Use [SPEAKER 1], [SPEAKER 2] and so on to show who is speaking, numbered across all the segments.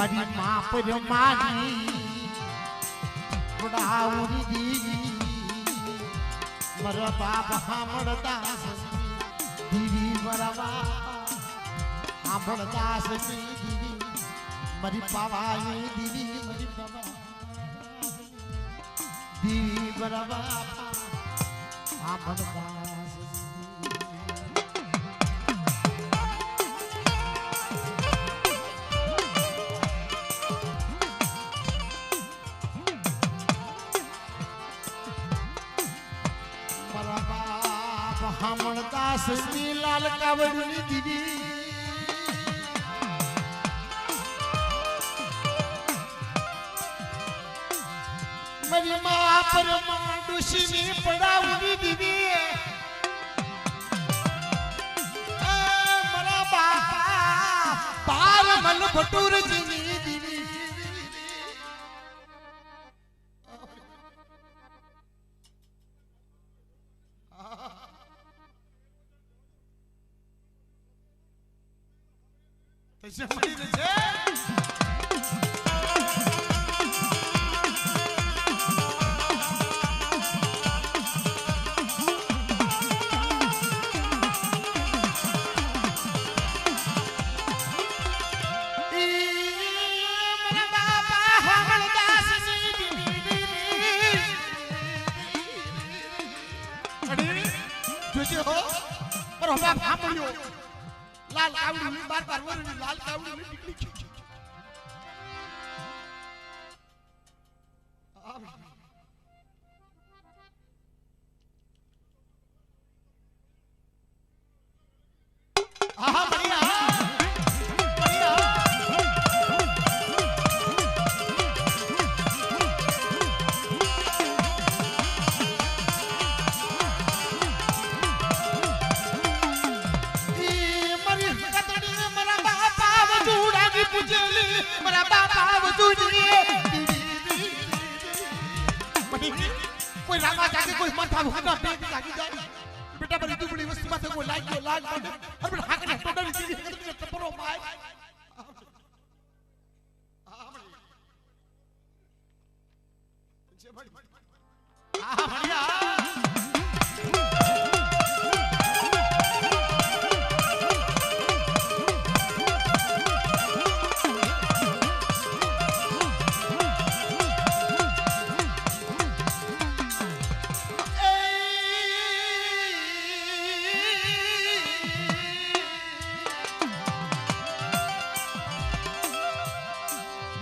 [SPEAKER 1] મારી માં પરમાની બડાઉની દીવી મારા બાપ સાંભળતા દીવી મારા બાપ સાંભળતા દીવી મારી પાવાની દીવી મારી બાબા દીવી મારા બાપ સાંભળતા हमदास लाल कावड़ी दीदी मेरी माँ पर मांडूसी में पड़ाऊंगी दीदी मरा बापा पार मल भटूर जी दीदी तैसे मरी न छे मेरा बाबा हमदास जी अरे जोजे हो पर हम सांभळ्यो लाल कावड़ी बार बार वरनी लाल कावड़ी में निकली आहा बढ़िया बढ़िया मेरा बाबा वजूदी कोई रामा जाके कोई माथा भूखा पेट जागी जाए बेटा बड़ी दुबड़ी वस्तु माथे को लाग मारे और बेटा हाकने टोटली दीदी के टपरो माय जे बड़ी आहा बढ़िया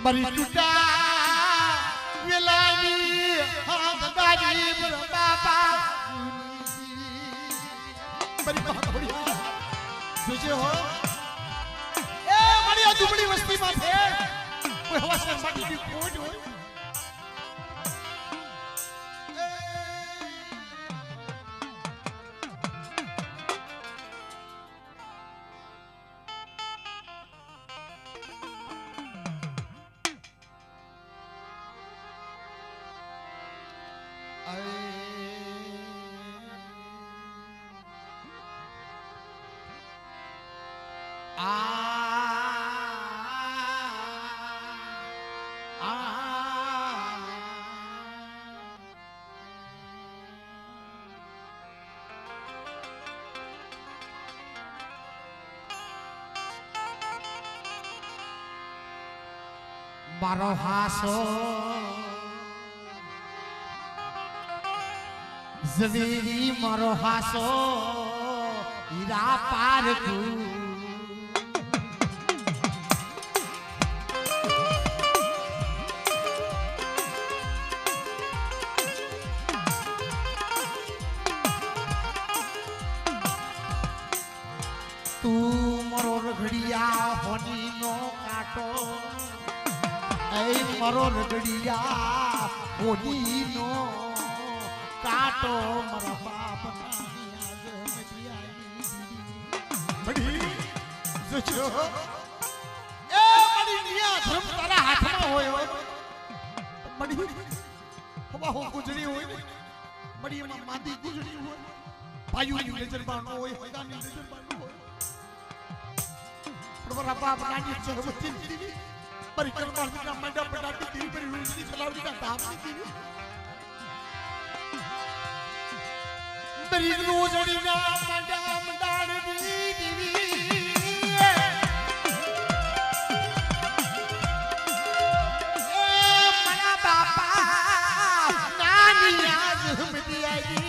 [SPEAKER 1] मरी टूटा वेलानी हाथ दादी मेरा बाबा मरी बहुत बढ़िया तुझे हो ए बढ़िया दुबड़ी वस्ती में थे कोई हवा से माटी की खोज हो मारो हासो जवेरी मारो हासो हीरा पार को तू मरो रगड़िया होनी नो काटो ऐ मरो रगड़िया होनी नो काटो मरा बाप बड़ी जो ए बड़ी निया धर्म तारा हाथ में होय बड़ी हवा हो गुजरी होय बड़ी मादी गुजरी होय भाई ની નજરબાનો હોય હગાની નજરબાનો હોય બરાબર બાપ નાની ચરવતી परिक्रमा का मंडा पटाटी दी पर रोशनी चलावनी का दाम नहीं दी मेरी रोशनी ना मंडा मंडाड़ दी मना बापा नानी आज हम दिया दी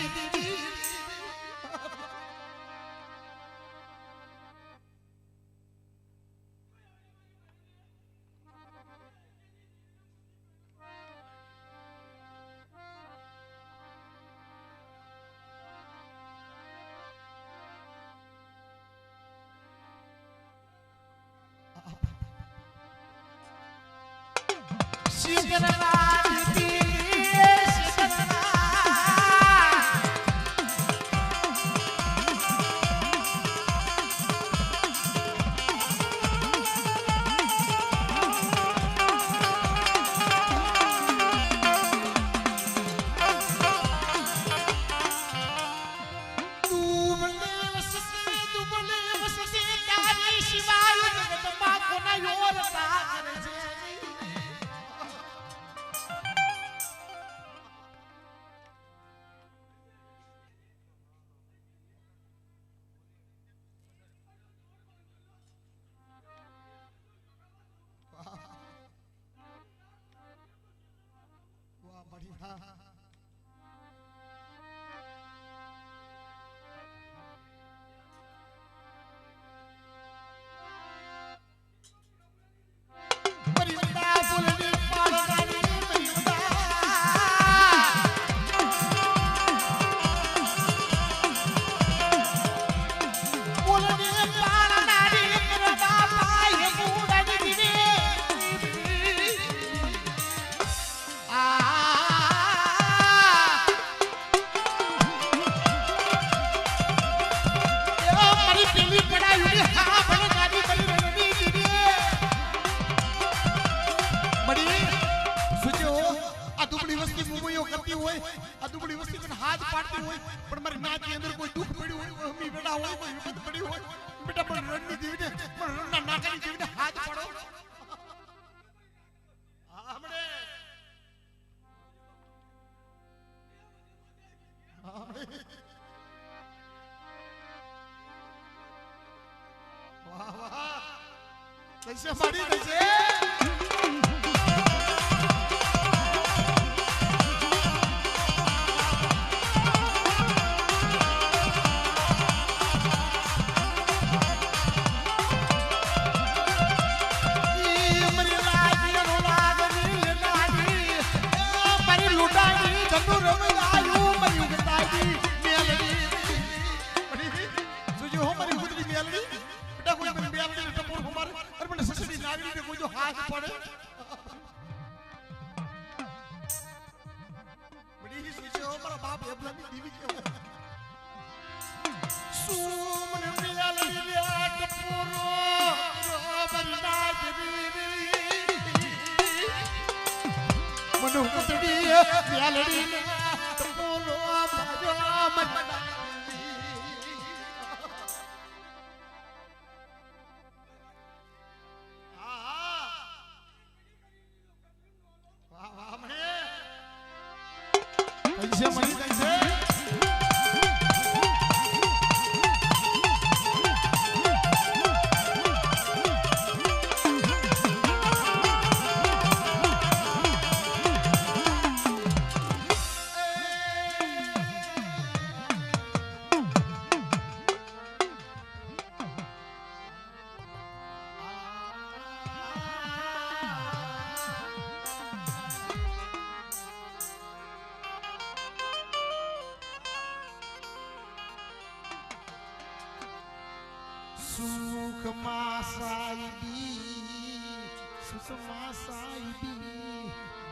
[SPEAKER 1] कैसे मारी कैसे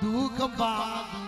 [SPEAKER 1] दुख बागी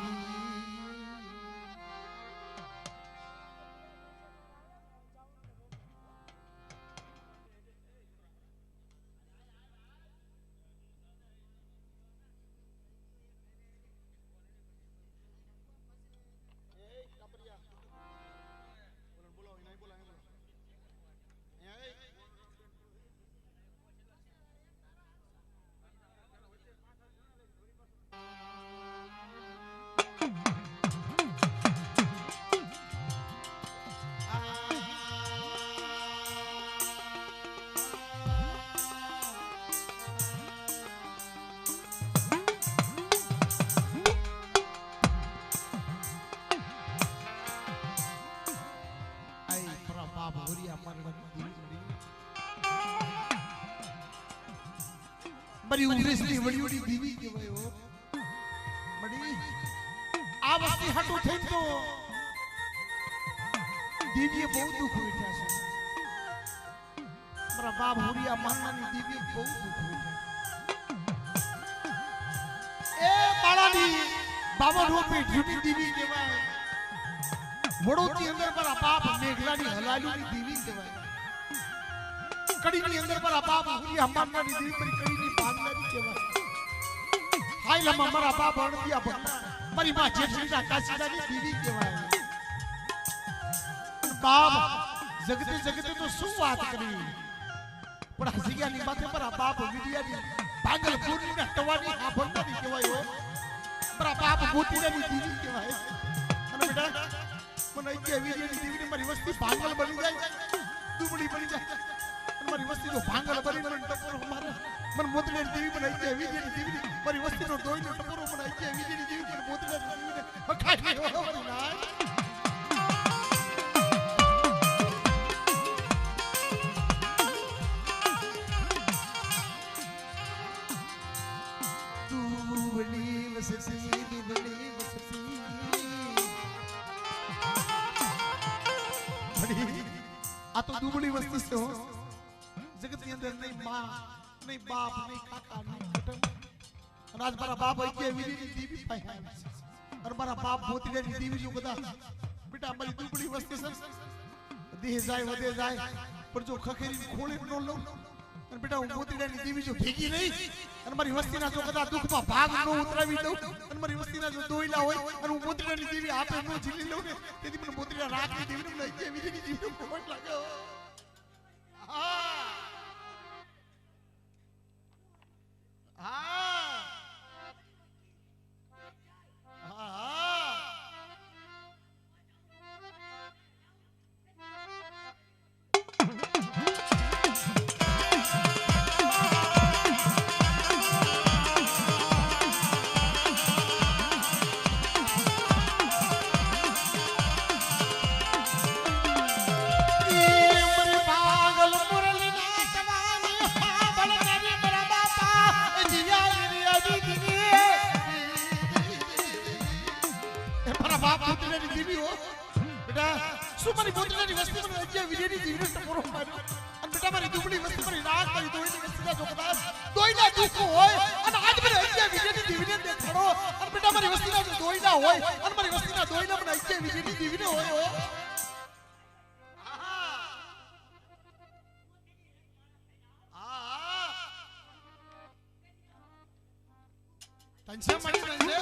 [SPEAKER 1] बड़ी उग्रेसनी बड़ी बड़ी देवी कहेवाय हो बड़ी आ वस्ती हटो थे तो देवीए बहुत दुख वेठा छे मारा बाप हुरिया माननानी देवीए बहुत दुख वेठा ए बाळानी बाबा रूपे झूठी देवी कहेवाय वडोती अंदर मारा बाप मेघलानी हलालीनी देवी कहेवाय कड़ीनी अंदर मारा बाप हुरिया माननानी देवी पर कड़ीनी बांगलानी कहेवाय हाय लम्मा मारा बाप अणदिया भट्टा मारी मां जेठीना काशीदानी देवी कहेवाय बाप जगते जगते तो શું વાત કરી પણ હસીયાની માથે પર બાપ વિડિયાની ભાગલપુરની ના ટવાની આ ભંડાની કહેવાય હો મારા બાપ મોતીરાની દીવી કહેવાય અને બેટા મને કે વિડિયાની દીવીને મારી વસ્તી ભાંગલ બની જાય દુબળી બની જાય અને મારી વસ્તી જો ભાંગલ બની મને ટપોરો મારે મને મોતીરાની દીવી મને કે વિડિયાની દીવીને મારી વસ્તીનો દોઈનો ટપોરો મને કે વિડિયાની દીવી મને મોતીરાની દીવીને ખાઈ હો મારી ના आ तो दुबली वस्ती से हो जगत के अंदर नहीं मां नहीं बाप नहीं काका नहीं कुटुंब और आज मारा बाप आई के विधि दीवी पाई और मारा बाप मोतीरे दीवी जो कदा बेटा हमारी दुबली वस्ती से देह जाए वदे जाए पर जो खखेरी खोले नो लो और बेटा मोतीरे दीवी जो भेगी नहीं और मारी वस्ती ना जो कदा दुख में भाग नो उतरावी दो और मारी वस्ती ना जो दोइला होय और मोतीरे दीवी आपे नो झीली लो ने तेदी मन मोतीरे रात की दीवी ने के विधि दीवी को पोट लागो सुमरी मोतीरानी वस्ती में अज्ञा विदेनी जीवन टपोरो मारो अन बेटा मारी दुबली वस्ती में रात मारी दोइनी वस्ती का जोकदा दोइना दुख होय अन आज मेरे अज्ञा विदेनी जीवन दे खड़ो अन बेटा मारी वस्ती ना दोइना होय अन मारी वस्ती ना दोइना में अज्ञा विदेनी जीवन होय हो तंसे मणि तंसे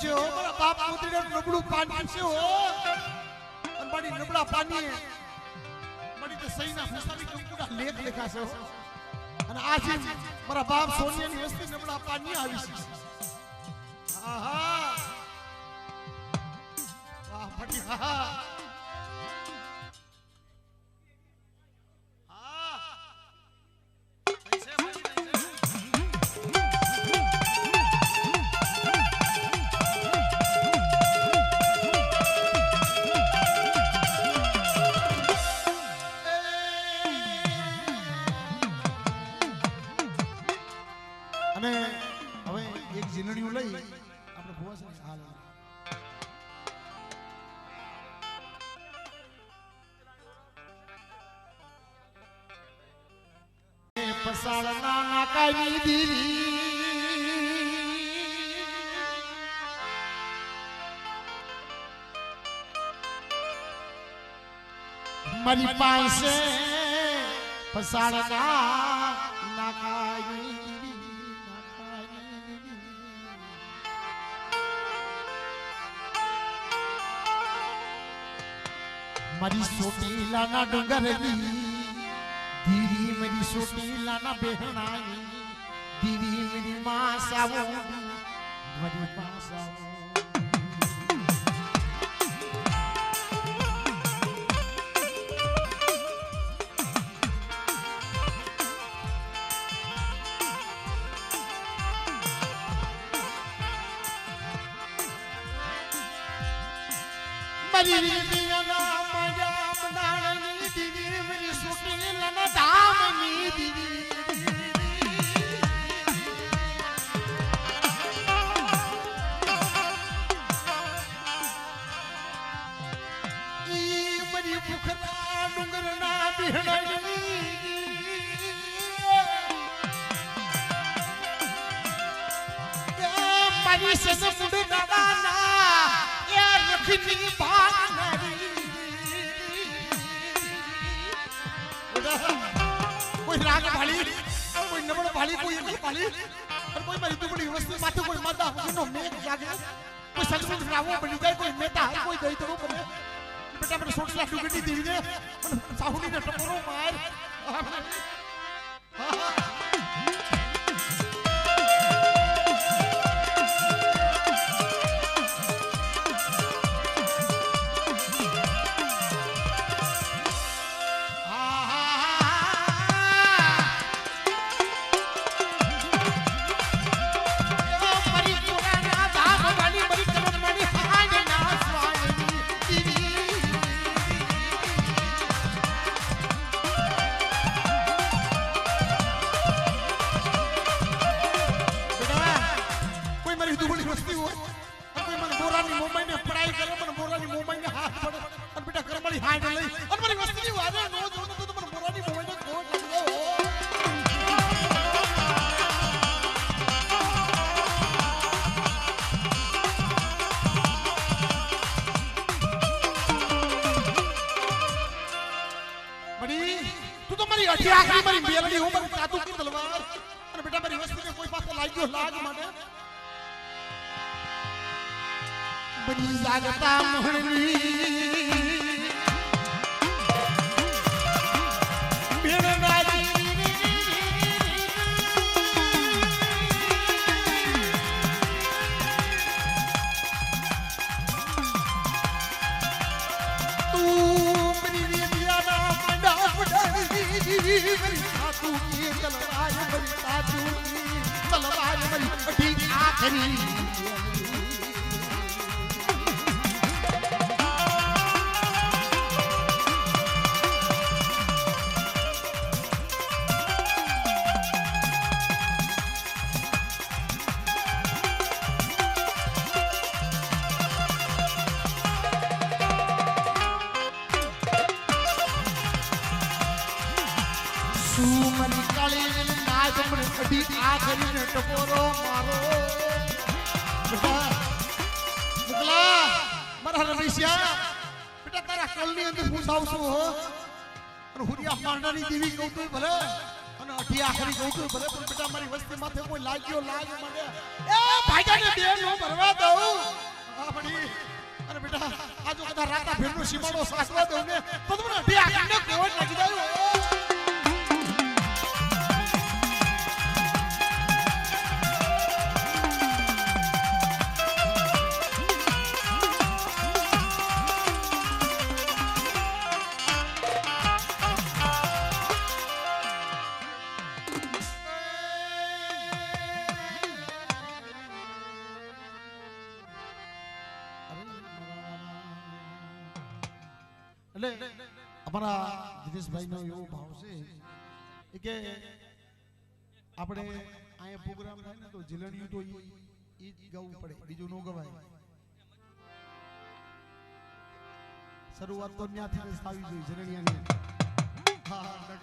[SPEAKER 1] जो हमारा बाप मोतीरा नबड़ू पानी से हो और बड़ी नबड़ा पानी है बड़ी तो सही ना फसावी कंकुड़ा लेख लिखा से हो और आज हमारा बाप सोनिया ની વસ્તી નબળા પાણી આવી છે આહા વાહ ફટી હા અને હવે એક જીલણીઓ લઈ આપણે ભોવા સાહેબ હાલ પસાળના નાકાની દીવી મારી પાસે પસાળના નાકાની મારી સોટીલાના ડુંગરની दीदी मेरी छोटी लाना बेहनाई दीदी मेरी माँ सावो मेरी माँ सावो मेरी दीदी ना मजा बनानी दीदी मेरी छोटी लाना दामनी दीदी मारी से मुड़ दादा यार रखनी भागनरी कोई राग भाली कोई नबड़ भाली कोई एक भाली और कोई मारी दुबड़ी वस्तु माथे कोई मदा नो मेघ जागे कोई सलमुन रावो बनी जाए कोई नेता है कोई दई तो बने बेटा मेरे सोच ला डुगटी देवी ने साहुनी ने टपोरो मार आखिरी मारी बेलड़ी हो मारी कातू की तलवार और बेटा मेरी वस्ती में कोई बात लागियो लाग माने बड़ी जागता मोहनी बेरनारी तू मेरी दिया ना मंडा मेरी सातू की तलवार मेरी सातू की तलवार मेरी बड़ी आखिरी सुमरी काली नाच पर बड़ी आखिरी ने टपोरो मारो बेटा मुगला मरा रमेशिया बेटा तारा कलनी अंदर पूछाऊ सो हो और हुरिया मांडनी देवी कहू तो भले અને અઢી આખરી કહું તો ભલે પણ બેટા મારી વસ્તી માથે કોઈ લાગ્યો લાગ મને એ ભાઈજાને બે નો ભરવા દઉં આ બડી અરે બેટા આજો કદા રાતા ભેરનો સીમાડો સાસવા દઉં ને તો તમને અઢી આખરીને કોણ લાગી જાય એટલે અમારા દિનેશભાઈનો એવો ભાવ છે કે આપણે અહીંયા પ્રોગ્રામ થાય ને તો જીલણિયું તો ઈ જ ગાવું પડે બીજું ન ગવાય શરૂઆત તો ત્યાંથી જ થવી જોઈએ જીલણિયાની હા